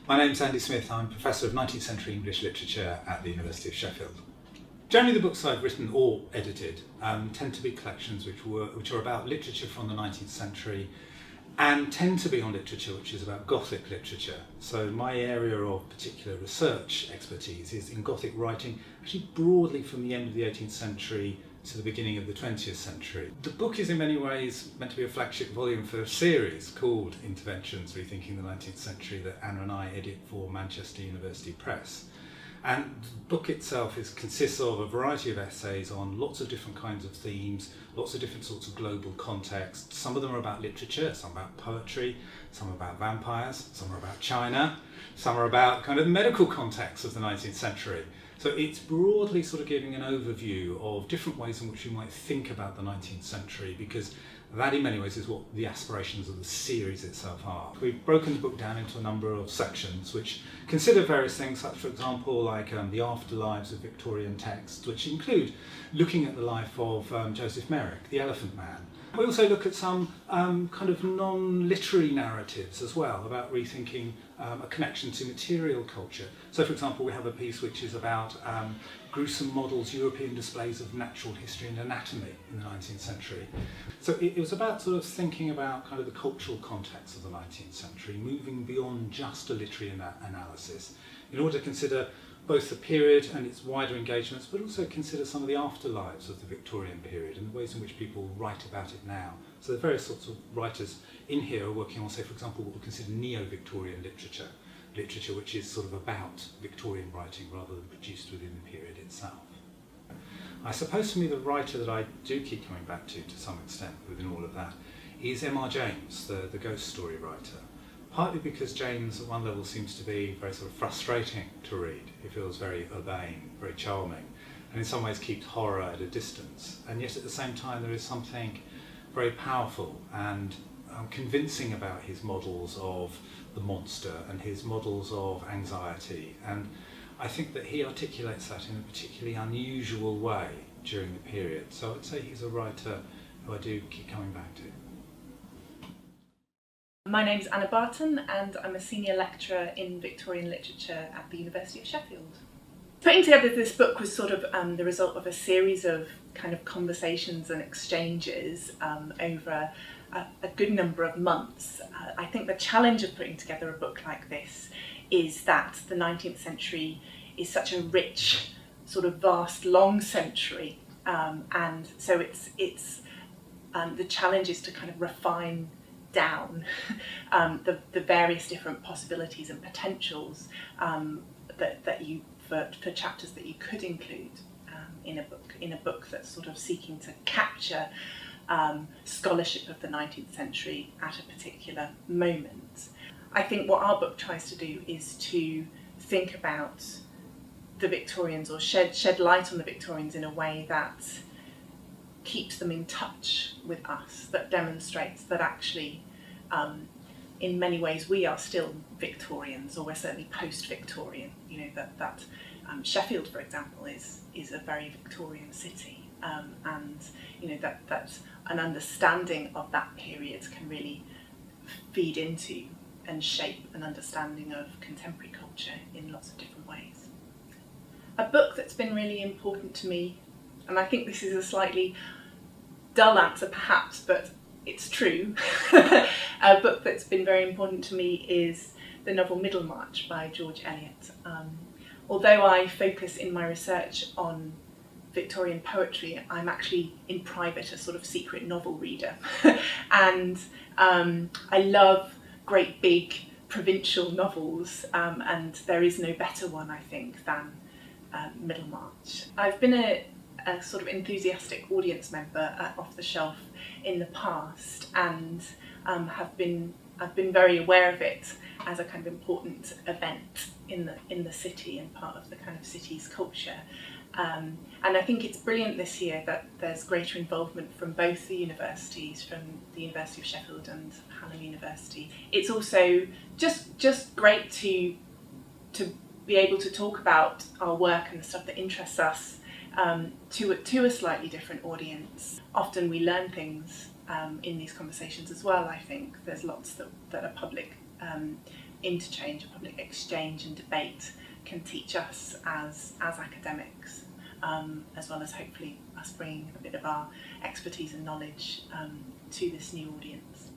My name's Andy Smith. I'm Professor of 19th Century English Literature at the University of Sheffield. Generally the books I've written or edited tend to be collections which are about literature from the 19th century and tend to be on literature which is about Gothic literature. So my area of particular research expertise is in Gothic writing, actually broadly from the end of the 18th century to the beginning of the 20th century. The book is in many ways meant to be a flagship volume for a series called Interventions, Rethinking the 19th Century that Anna and I edit for Manchester University Press. And the book itself consists of a variety of essays on lots of different kinds of themes, lots of different sorts of global contexts. Some of them are about literature, some about poetry, some about vampires, some are about China, some are about kind of medical contexts of the 19th century. So it's broadly sort of giving an overview of different ways in which we might think about the 19th century, because that in many ways is what the aspirations of the series itself are. We've broken the book down into a number of sections which consider various things, such for example like the afterlives of Victorian texts, which include looking at the life of Joseph Merrick, the Elephant Man. We also look at some kind of non-literary narratives as well, about rethinking a connection to material culture. So for example, we have a piece which is about gruesome models, European displays of natural history and anatomy in the 19th century. So it was about sort of thinking about kind of the cultural context of the 19th century, moving beyond just a literary analysis, in order to consider both the period and its wider engagements, but also consider some of the afterlives of the Victorian period and the ways in which people write about it now. So the various sorts of writers in here are working on, say, for example, what we consider neo-Victorian literature, literature which is sort of about Victorian writing rather than produced within the period itself. I suppose for me the writer that I do keep coming back to some extent within all of that is M.R. James, the ghost story writer. Partly because James at one level seems to be very sort of frustrating to read. He feels very urbane, very charming, and in some ways keeps horror at a distance. And yet at the same time there is something very powerful and convincing about his models of the monster and his models of anxiety. And I think that he articulates that in a particularly unusual way during the period. So I'd say he's a writer who I do keep coming back to. My name's Anna Barton and I'm a senior lecturer in Victorian literature at the University of Sheffield. Putting together this book was sort of the result of a series of kind of conversations and exchanges over a good number of months. I think the challenge of putting together a book like this is that the 19th century is such a rich, sort of vast, long century, and so it's the challenge is to kind of refine down the various different possibilities and potentials that you for chapters that you could include in a book that's sort of seeking to capture scholarship of the 19th century at a particular moment. I think what our book tries to do is to think about the Victorians, or shed light on the Victorians in a way that keeps them in touch with us, that demonstrates that actually in many ways we are still Victorians, or we're certainly post-Victorian. You know, that Sheffield, for example, is a very Victorian city, and you know that an understanding of that period can really feed into and shape an understanding of contemporary culture in lots of different ways. A book that's been really important to me, and I think this is a slightly dull answer perhaps, but it's true, a book that's been very important to me is the novel Middlemarch by George Eliot. Although I focus in my research on Victorian poetry, I'm actually in private a sort of secret novel reader. And I love great big provincial novels, and there is no better one, I think, than Middlemarch. I've been a sort of enthusiastic audience member at Off the Shelf in the past, and I've been very aware of it as a kind of important event in the city and part of the kind of city's culture. And I think it's brilliant this year that there's greater involvement from both the universities, from the University of Sheffield and Hallam University. It's also just great to be able to talk about our work and the stuff that interests us to a slightly different audience. Often we learn things in these conversations as well. I think there's lots that are public interchange, a public exchange and debate can teach us as academics, as well as hopefully us bringing a bit of our expertise and knowledge to this new audience.